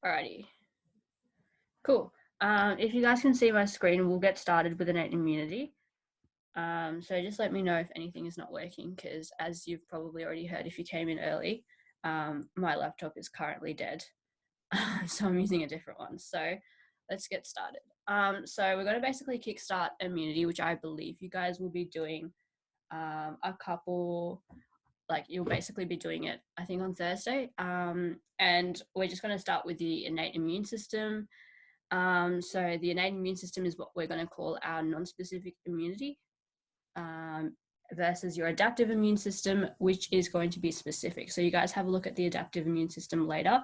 Alrighty, cool. If you guys can see my screen, we'll get started with innate immunity. So just let me know if anything is not working, because as you've probably already heard, if you came in early, my laptop is currently dead. So I'm using a different one. So let's get started. So we're going to basically kickstart immunity, which I believe you guys will be doing a couple, like you'll basically be doing it, I think, on Thursday. And we're just going to start with the innate immune system. So the innate immune system is what we're going to call our non-specific immunity, versus your adaptive immune system, which is going to be specific. So you guys have a look at the adaptive immune system later.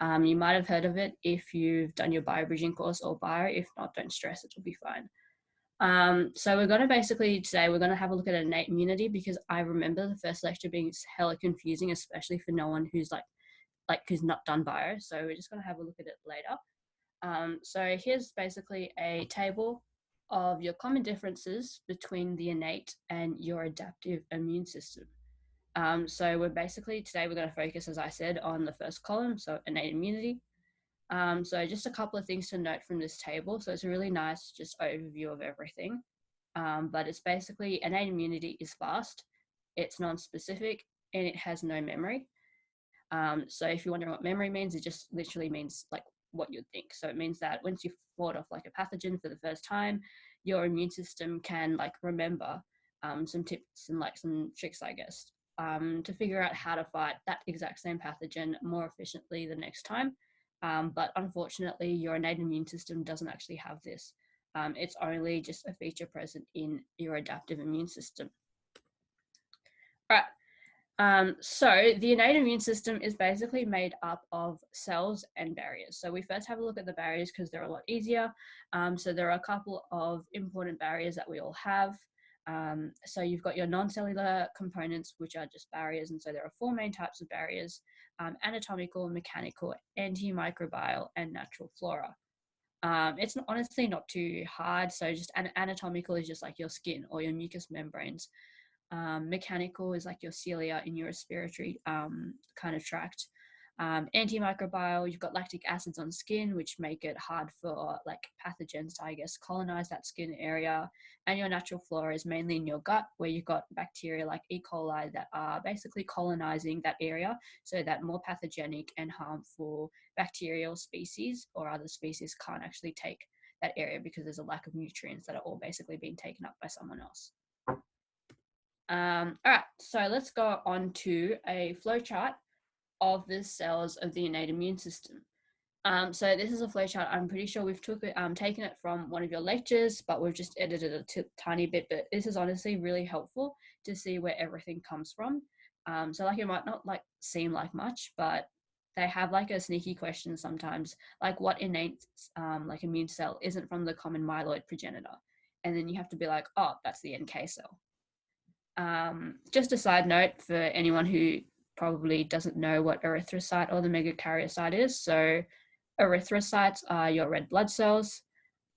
You might have heard of it if you've done your biobridging course or bio. If not, don't stress, it will be fine. So we're going to basically today, we're going to have a look at innate immunity, because I remember the first lecture being hella confusing, especially for no one who's like who's not done bio. So we're just going to have a look at it later. So here's basically a table of your common differences between the innate and your adaptive immune system. So we're basically, today we're going to focus, as I said, on the first column, so innate immunity. So just a couple of things to note from this table. So it's a really nice just overview of everything. But it's basically innate immunity is fast, it's non-specific, and it has no memory. So if you're wondering what memory means, it just literally means like what you'd think. So it means that once you've fought off like a pathogen for the first time, your immune system can like remember some tips and like some tricks, I guess, to figure out how to fight that exact same pathogen more efficiently the next time. But unfortunately, your innate immune system doesn't actually have this. It's only just a feature present in your adaptive immune system. All right. So the innate immune system is basically made up of cells and barriers. So we first have a look at the barriers because they're a lot easier. So there are a couple of important barriers that we all have. So you've got your non-cellular components, which are just barriers. And so there are four main types of barriers: anatomical, mechanical, antimicrobial, and natural flora. It's honestly not too hard. So just anatomical is just like your skin or your mucous membranes. Mechanical is like your cilia in your respiratory kind of tract. Antimicrobial, you've got lactic acids on skin, which make it hard for like pathogens to, I guess, colonize that skin area. And your natural flora is mainly in your gut, where you've got bacteria like E. coli that are basically colonizing that area, so that more pathogenic and harmful bacterial species or other species can't actually take that area, because there's a lack of nutrients that are all basically being taken up by someone else. All right, so let's go on to a flowchart of the cells of the innate immune system. So this is a flowchart. I'm pretty sure we've taken it from one of your lectures, but we've just edited it a tiny bit. But this is honestly really helpful to see where everything comes from. So like it might not like seem like much, but they have like a sneaky question sometimes, like what innate like immune cell isn't from the common myeloid progenitor, and then you have to be like, oh, that's the NK cell. Just a side note for anyone who probably doesn't know what erythrocyte or the megakaryocyte is. So erythrocytes are your red blood cells.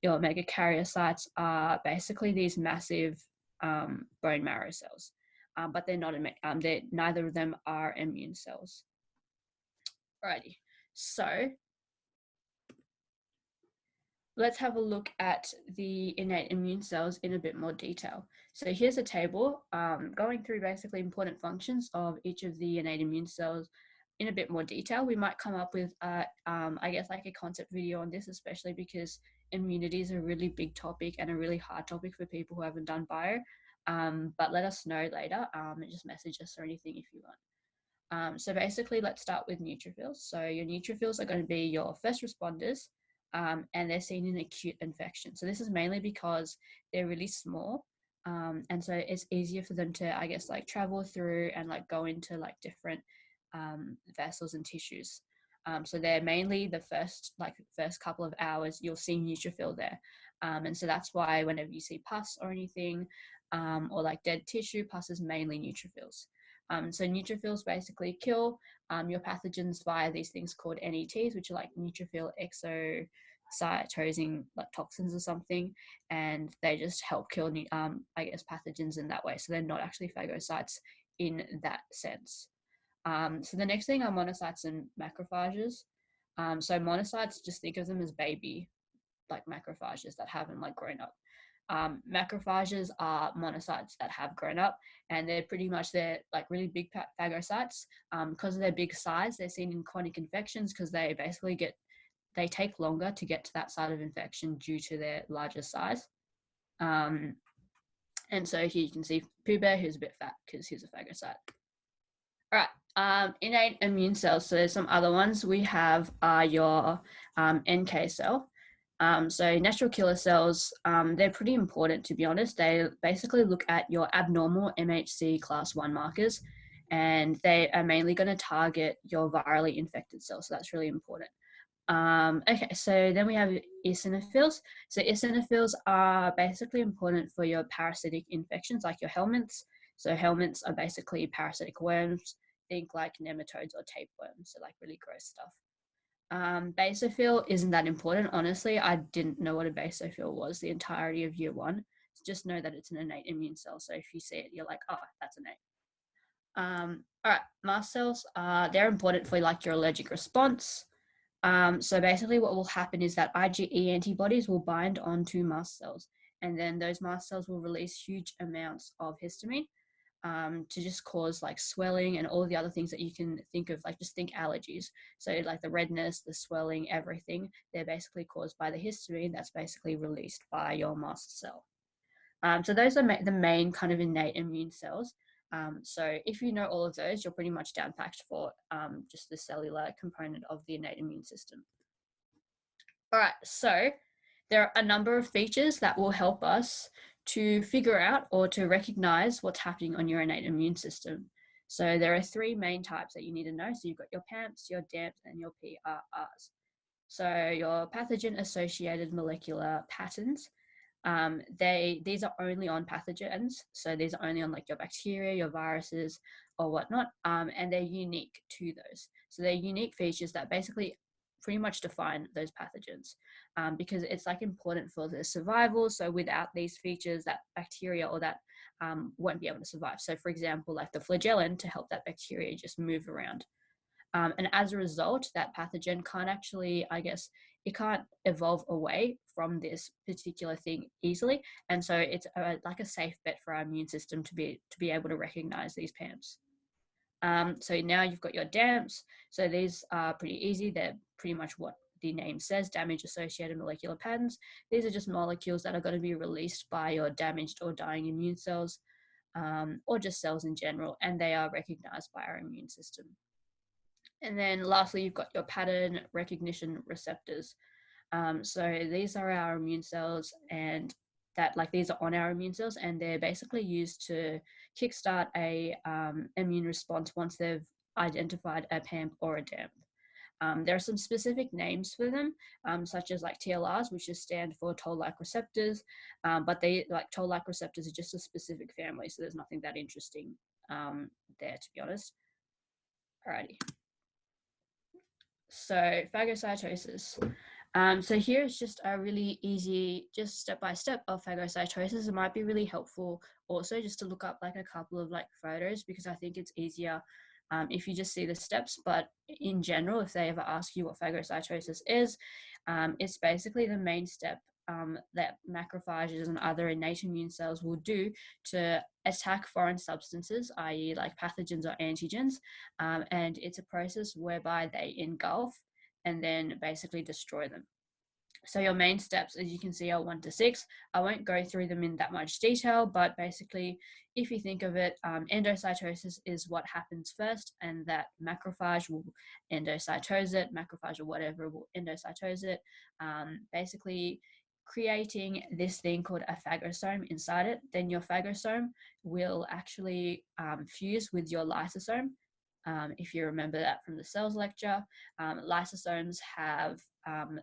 Your megakaryocytes are basically these massive bone marrow cells, but they're not. Neither of them are immune cells. Alrighty, so let's have a look at the innate immune cells in a bit more detail. So here's a table going through basically important functions of each of the innate immune cells in a bit more detail. We might come up with, I guess, like a concept video on this, especially because immunity is a really big topic and a really hard topic for people who haven't done bio. But let us know later and just message us or anything if you want. So basically, let's start with neutrophils. So your neutrophils are going to be your first responders. And they're seen in acute infection. So this is mainly because they're really small, and so it's easier for them to, I guess, like travel through and like go into like different vessels and tissues. So they're mainly the first couple of hours you'll see neutrophil there, and so that's why whenever you see pus or anything, or like dead tissue, pus is mainly neutrophils. So neutrophils basically kill your pathogens via these things called NETs, which are like neutrophil exocytosing like toxins or something, and they just help kill, I guess, pathogens in that way. So they're not actually phagocytes in that sense. So the next thing are monocytes and macrophages. So monocytes, just think of them as baby, like macrophages that haven't like grown up. Macrophages are monocytes that have grown up, and they're like really big phagocytes. Because of their big size, they're seen in chronic infections because they take longer to get to that site of infection due to their larger size. And so here you can see Pooh Bear, who's a bit fat because he's a phagocyte. All right, innate immune cells. So there's some other ones. We have your NK cell. So natural killer cells, they're pretty important, to be honest. They basically look at your abnormal MHC class 1 markers, and they are mainly going to target your virally infected cells. So that's really important. Okay, so then we have eosinophils. So eosinophils are basically important for your parasitic infections, like your helminths. So helminths are basically parasitic worms. Think like nematodes or tapeworms, so like really gross stuff. Basophil isn't that important. Honestly, I didn't know what a basophil was the entirety of year 1. Just know that it's an innate immune cell. So if you see it, you're like, oh, that's innate. All right, mast cells, they're important for like your allergic response. So basically what will happen is that IgE antibodies will bind onto mast cells, and then those mast cells will release huge amounts of histamine to just cause like swelling and all the other things that you can think of, like just think allergies. So like the redness, the swelling, everything, they're basically caused by the histamine that's basically released by your mast cell. So those are the main kind of innate immune cells. So if you know all of those, you're pretty much down packed for just the cellular component of the innate immune system. All right, so there are a number of features that will help us to figure out or to recognize what's happening on your innate immune system. So there are 3 main types that you need to know. So you've got your PAMPs, your DAMPs, and your PRRs. So your pathogen-associated molecular patterns, these are only on pathogens. So these are only on like your bacteria, your viruses, or whatnot, and they're unique to those. So they're unique features that basically pretty much define those pathogens, because it's like important for their survival. So without these features, that bacteria or that won't be able to survive. So for example, like the flagellin, to help that bacteria just move around. And as a result, that pathogen can't actually, I guess, it can't evolve away from this particular thing easily. And so it's like a safe bet for our immune system to be able to recognize these PAMPs. So now you've got your DAMPs. So these are pretty easy. They're pretty much what the name says, damage-associated molecular patterns. These are just molecules that are going to be released by your damaged or dying immune cells, or just cells in general, and they are recognized by our immune system. And then lastly, you've got your pattern recognition receptors. So these are our immune cells, and these are on our immune cells, and they're basically used to kickstart a immune response once they've identified a PAMP or a DAMP. There are some specific names for them, such as like TLRs, which just stand for toll-like receptors, but toll-like receptors are just a specific family, so there's nothing that interesting there, to be honest. Alrighty. So phagocytosis. So here is just a really easy, just step-by-step of phagocytosis. It might be really helpful also just to look up like a couple of like photos, because I think it's easier if you just see the steps. But in general, if they ever ask you what phagocytosis is, it's basically the main step that macrophages and other innate immune cells will do to attack foreign substances, i.e. like pathogens or antigens, and it's a process whereby they engulf and then basically destroy them. So your main steps, as you can see, are 1 to 6. I won't go through them in that much detail, but basically, if you think of it, endocytosis is what happens first, and that macrophage will endocytose it, macrophage or whatever will endocytose it, basically creating this thing called a phagosome inside it. Then your phagosome will actually fuse with your lysosome. If you remember that from the cells lecture, lysosomes have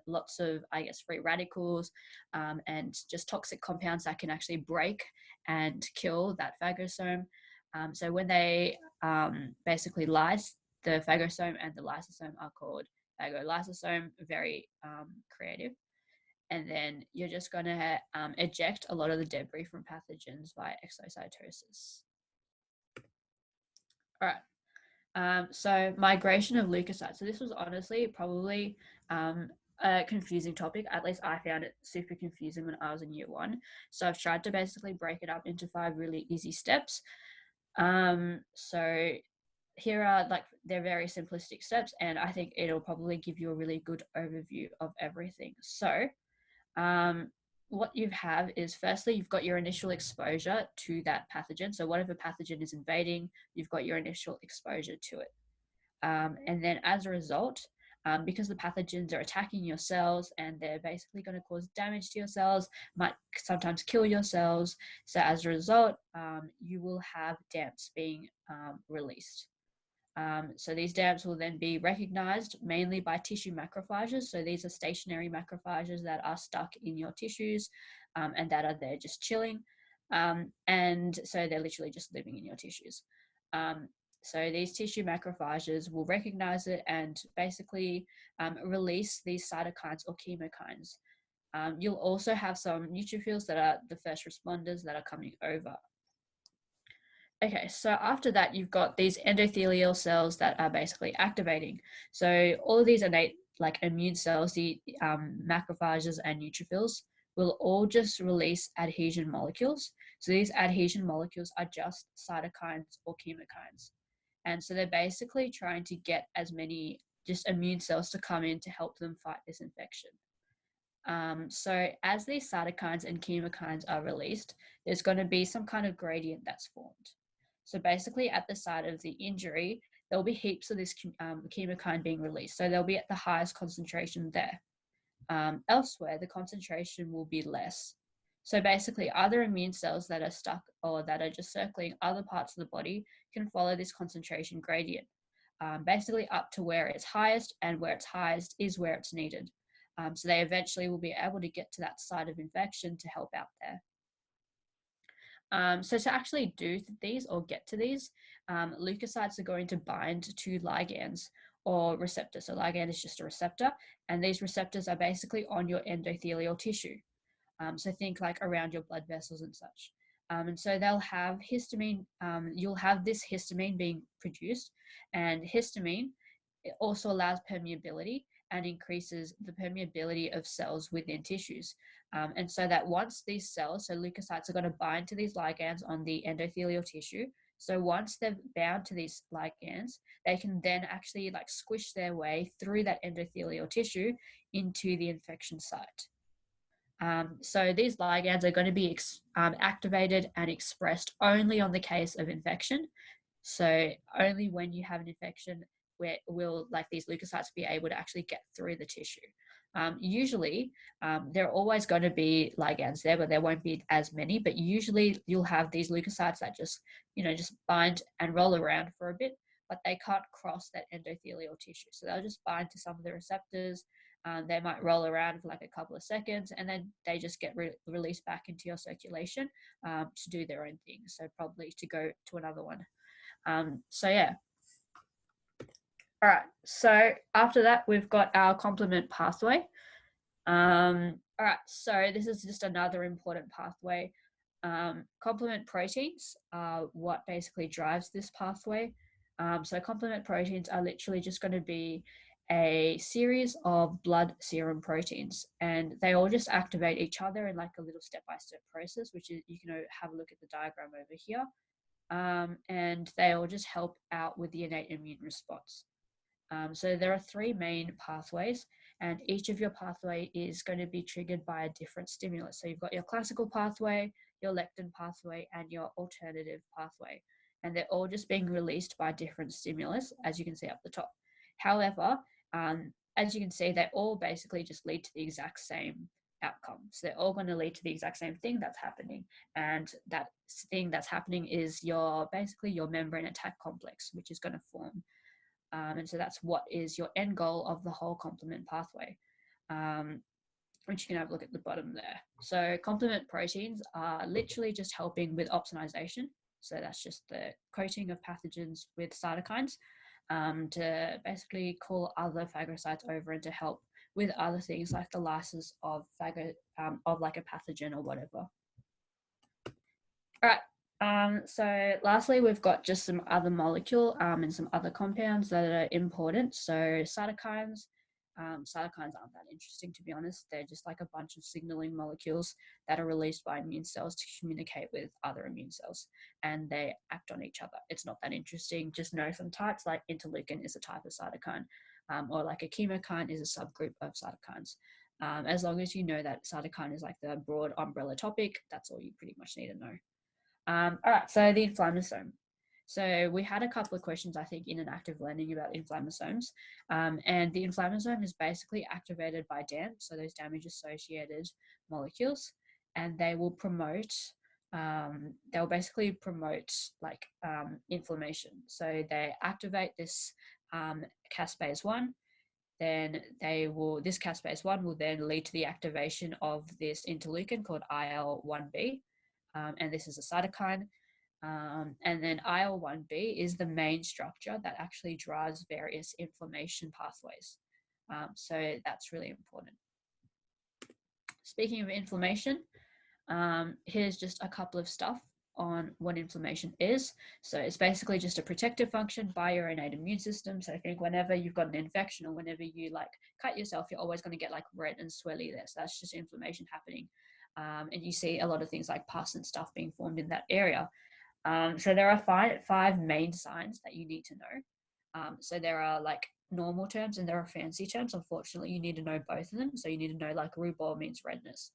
lots of, I guess, free radicals and just toxic compounds that can actually break and kill that phagosome. So when they basically lyse, the phagosome and the lysosome are called phagolysosome, very creative. And then you're just going to eject a lot of the debris from pathogens via exocytosis. All right. So migration of leukocytes. So this was honestly probably a confusing topic. At least I found it super confusing when I was in year 1. So I've tried to basically break it up into 5 really easy steps. So here are they're very simplistic steps, and I think it'll probably give you a really good overview of everything. So what you have is, firstly, you've got your initial exposure to that pathogen. So whatever pathogen is invading, you've got your initial exposure to it. And then as a result, because the pathogens are attacking your cells and they're basically going to cause damage to your cells, might sometimes kill your cells. So as a result, you will have DAMPs being released. So these DAMPs will then be recognized mainly by tissue macrophages. So these are stationary macrophages that are stuck in your tissues and that are there just chilling. And so they're literally just living in your tissues. So these tissue macrophages will recognize it and basically release these cytokines or chemokines. You'll also have some neutrophils that are the first responders that are coming over. Okay, so after that, you've got these endothelial cells that are basically activating. So all of these innate immune cells, the macrophages and neutrophils, will all just release adhesion molecules. So these adhesion molecules are just cytokines or chemokines. And so they're basically trying to get as many just immune cells to come in to help them fight this infection. So as these cytokines and chemokines are released, there's going to be some kind of gradient that's formed. So basically at the site of the injury, there'll be heaps of this chemokine being released. So they'll be at the highest concentration there. Elsewhere, the concentration will be less. So basically, other immune cells that are stuck or that are just circling other parts of the body can follow this concentration gradient, basically up to where it's highest, and where it's highest is where it's needed. So they eventually will be able to get to that site of infection to help out there. So to actually do these or get to these, leukocytes are going to bind to ligands or receptors. So ligand is just a receptor, and these receptors are basically on your endothelial tissue. So think around your blood vessels and such. And so they'll have histamine, you'll have this histamine being produced, and histamine, it also allows permeability and increases the permeability of cells within tissues. And so that once these cells, so leukocytes, are going to bind to these ligands on the endothelial tissue. So once they've bound to these ligands, they can then actually squish their way through that endothelial tissue into the infection site. So these ligands are going to be activated and expressed only on the case of infection. So only when you have an infection where will these leukocytes be able to actually get through the tissue. Usually, there are always going to be ligands there, but there won't be as many. But usually, you'll have these leukocytes that just bind and roll around for a bit, but they can't cross that endothelial tissue. So they'll just bind to some of the receptors. They might roll around for a couple of seconds, and then they just get released back into your circulation to do their own thing. So probably to go to another one. So yeah. All right. So after that, we've got our complement pathway. All right. So this is just another important pathway. Complement proteins are what basically drives this pathway. So complement proteins are literally just going to be a series of blood serum proteins, and they all just activate each other in a little step-by-step process, which is, you can have a look at the diagram over here. And they all just help out with the innate immune response. So there are 3 main pathways, and each of your pathway is going to be triggered by a different stimulus. So you've got your classical pathway, your lectin pathway, and your alternative pathway. And they're all just being released by different stimulus, as you can see up the top. However, as you can see, they all basically just lead to the exact same outcome. So they're all going to lead to the exact same thing that's happening. And that thing that's happening is basically your membrane attack complex, which is going to form. And so that's what is your end goal of the whole complement pathway, which you can have a look at the bottom there. So complement proteins are literally just helping with opsonization. So that's just the coating of pathogens with cytokines to basically call other phagocytes over and to help with other things like the lysis of a pathogen or whatever. All right. So lastly, we've got just some other molecule and some other compounds that are important. So cytokines. Cytokines aren't that interesting, to be honest. They're just like a bunch of signaling molecules that are released by immune cells to communicate with other immune cells, and they act on each other. It's not that interesting. Just know some types, like interleukin is a type of cytokine, or like a chemokine is a subgroup of cytokines. As long as you know that cytokine is like the broad umbrella topic, that's all you pretty much need to know. All right, so the inflammasome. So we had a couple of questions, I think, in an active learning about inflammasomes. And the inflammasome is basically activated by DAM, so those damage-associated molecules, and they will promote, they'll basically promote like inflammation. So they activate this caspase 1, then this caspase 1 will then lead to the activation of this interleukin called IL-1B, and this is a cytokine. And then IL-1B is the main structure that actually drives various inflammation pathways. So that's really important. Speaking of inflammation, here's just a couple of stuff on what inflammation is. So it's basically just a protective function by your innate immune system. So I think whenever you've got an infection or whenever you like cut yourself, you're always going to get like red and swelly there. So that's just inflammation happening. And you see a lot of things like pus and stuff being formed in that area. So there are five main signs that you need to know. So there are like normal terms and there are fancy terms. Unfortunately, you need to know both of them. So you need to know like rubor means redness,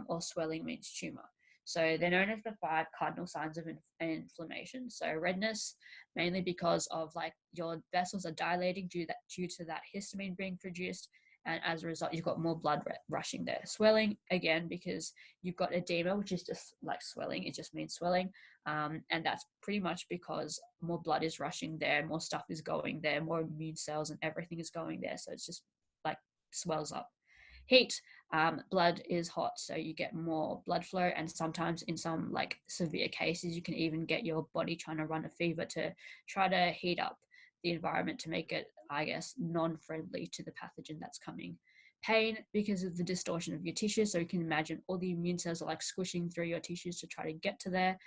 or swelling means tumor. So they're known as the 5 cardinal signs of inflammation. So redness, mainly because of like your vessels are dilating due to that histamine being produced. And as a result, you've got more blood rushing there. Swelling, again, because you've got edema, which is just like swelling. It just means swelling. And that's pretty much because more blood is rushing there, more stuff is going there, more immune cells and everything is going there. So it's just like swells up. Heat, blood is hot, so you get more blood flow, and sometimes in some like severe cases, you can even get your body trying to run a fever to try to heat up the environment to make it, I guess, non-friendly to the pathogen that's coming. Pain, because of the distortion of your tissues, so you can imagine all the immune cells are like squishing through your tissues to try to get to there.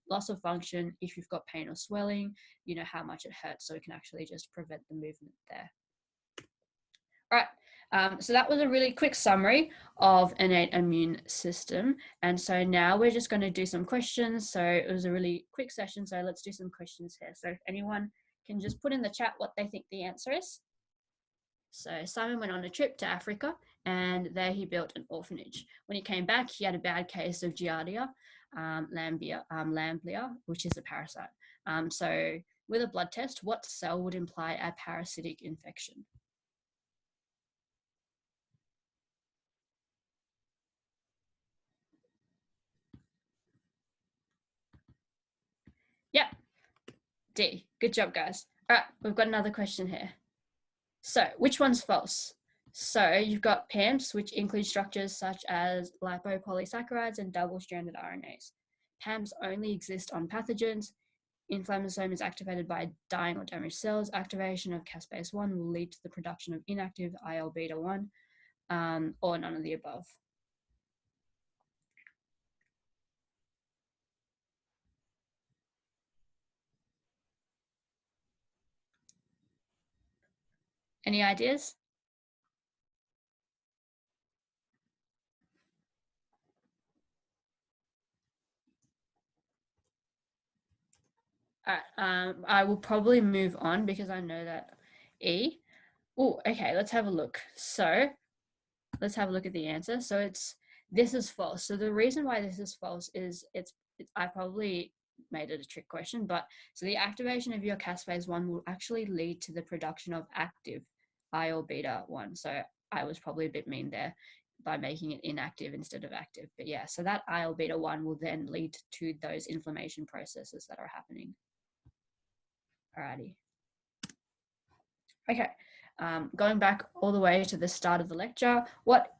Loss of function, if you've got pain or swelling, you know how much it hurts, so it can actually just prevent the movement there. All right, so that was a really quick summary of innate immune system. And so now we're just going to do some questions. So it was a really quick session, so let's do some questions here. So if anyone can just put in the chat what they think the answer is. So Simon went on a trip to Africa and there he built an orphanage. When he came back, he had a bad case of Giardia lamblia, which is a parasite. So with a blood test, what cell would imply a parasitic infection? Yep, D. Good job, guys. All right, we've got another question here. So which one's false? So you've got PAMPs, which include structures such as lipopolysaccharides and double-stranded RNAs. PAMPs only exist on pathogens. Inflammasome is activated by dying or damaged cells. Activation of caspase 1 will lead to the production of inactive IL-beta 1, or none of the above. Any ideas? All right, I will probably move on because I know that E. Oh, okay, let's have a look. So let's have a look at the answer. So this is false. So the reason why this is false is I probably made it a trick question, but so the activation of your caspase 1 will actually lead to the production of active IL-beta 1. So I was probably a bit mean there by making it inactive instead of active. But yeah, so that IL-beta 1 will then lead to those inflammation processes that are happening. Alrighty. Okay, going back all the way to the start of the lecture, what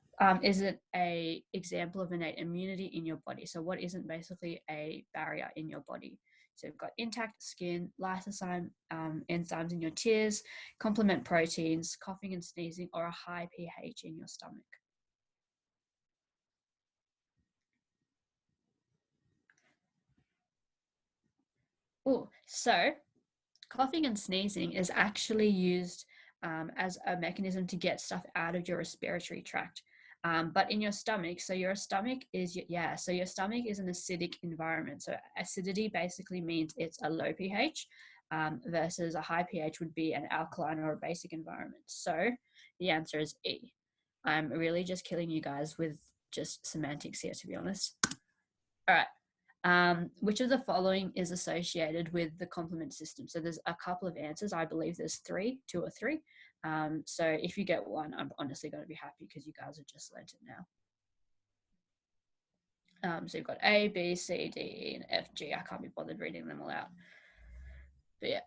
isn't an example of innate immunity in your body? So what isn't basically a barrier in your body? So you've got intact skin, lysozyme enzymes in your tears, complement proteins, coughing and sneezing, or a high pH in your stomach. Oh, so coughing and sneezing is actually used as a mechanism to get stuff out of your respiratory tract. But in your stomach, so your stomach is, so your stomach is an acidic environment. So acidity basically means it's a low pH versus a high pH would be an alkaline or a basic environment. So the answer is E. I'm really just killing you guys with just semantics here, to be honest. All right. Which of the following is associated with the complement system? So there's a couple of answers. I believe there's two or three. So if you get one, I'm honestly going to be happy because you guys have just learned it now. So you've got A, B, C, D, E, and F, G. I can't be bothered reading them all out. But yeah.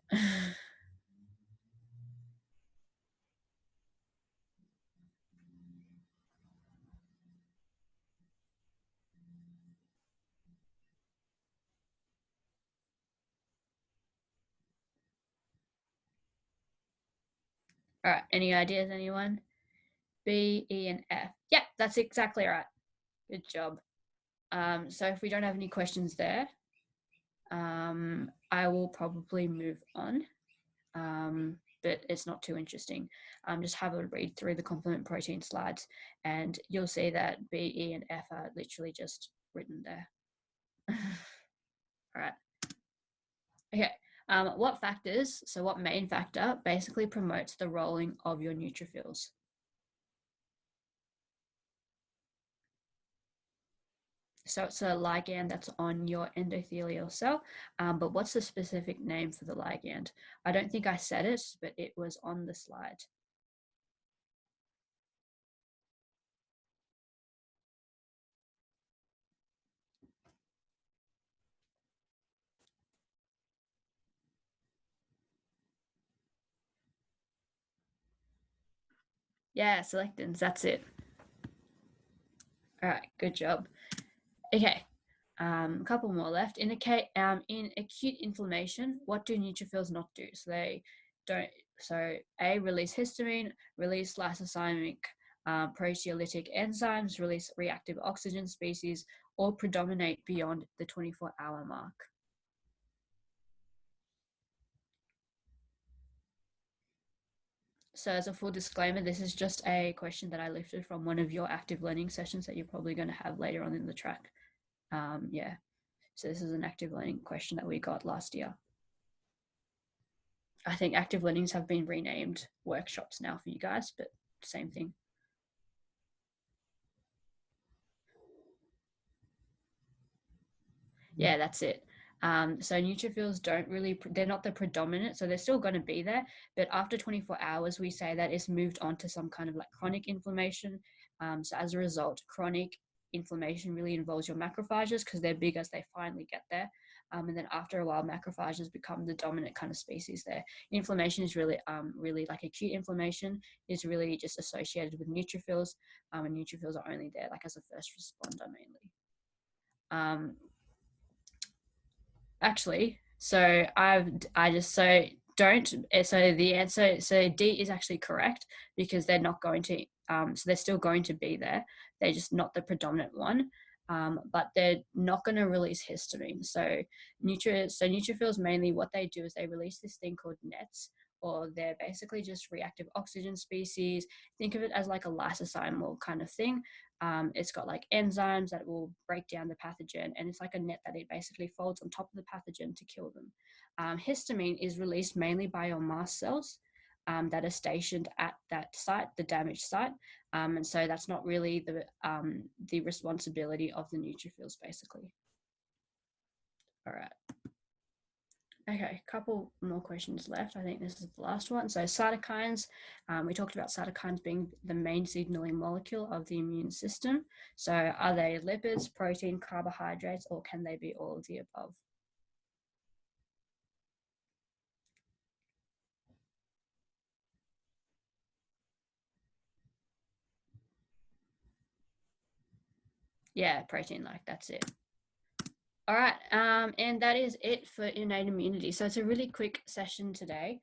All right. Any ideas, anyone? B, E, and F. Yeah, that's exactly right. Good job. So if we don't have any questions there, I will probably move on. But it's not too interesting. Just have a read through the complement protein slides and you'll see that B, E, and F are literally just written there. All right. Okay. What main factor basically promotes the rolling of your neutrophils? So it's a ligand that's on your endothelial cell, but what's the specific name for the ligand? I don't think I said it, but it was on the slide. Yeah, selectins, that's it. All right, good job. Okay, a couple more left. In acute inflammation, what do neutrophils not do? So they don't. So A, release histamine, release lysozymic proteolytic enzymes, release reactive oxygen species, or predominate beyond the 24-hour mark. So as a full disclaimer, this is just a question that I lifted from one of your active learning sessions that you're probably going to have later on in the track. Yeah. So this is an active learning question that we got last year. I think active learnings have been renamed workshops now for you guys, but same thing. Yeah, that's it. So neutrophils they're not the predominant, so they're still going to be there. But after 24 hours, we say that it's moved on to some kind of like chronic inflammation. So as a result, chronic inflammation really involves your macrophages because they're big as they finally get there. And then after a while, macrophages become the dominant kind of species there. Inflammation is really like acute inflammation is really just associated with neutrophils, and neutrophils are only there like as a first responder mainly. Actually, so the answer, so D is actually correct because they're not going to, so they're still going to be there. They're just not the predominant one, but they're not going to release histamine. So neutrophils mainly what they do is they release this thing called nets, or they're basically just reactive oxygen species. Think of it as like a lysozymal kind of thing. It's got like enzymes that will break down the pathogen, and it's like a net that it basically folds on top of the pathogen to kill them. Histamine is released mainly by your mast cells that are stationed at that site, the damaged site, and so that's not really the responsibility of the neutrophils, basically. All right. Okay, a couple more questions left. I think this is the last one. So cytokines, we talked about cytokines being the main signaling molecule of the immune system. So are they lipids, protein, carbohydrates, or can they be all of the above? Yeah, protein-like, that's it. All right, and that is it for innate immunity. So it's a really quick session today.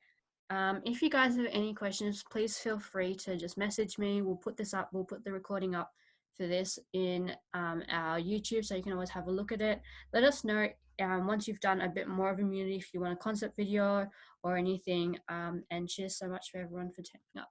If you guys have any questions, please feel free to just message me. We'll put this up. We'll put the recording up for this in our YouTube, so you can always have a look at it. Let us know once you've done a bit more of immunity, if you want a concept video or anything. And cheers so much for everyone for taking up.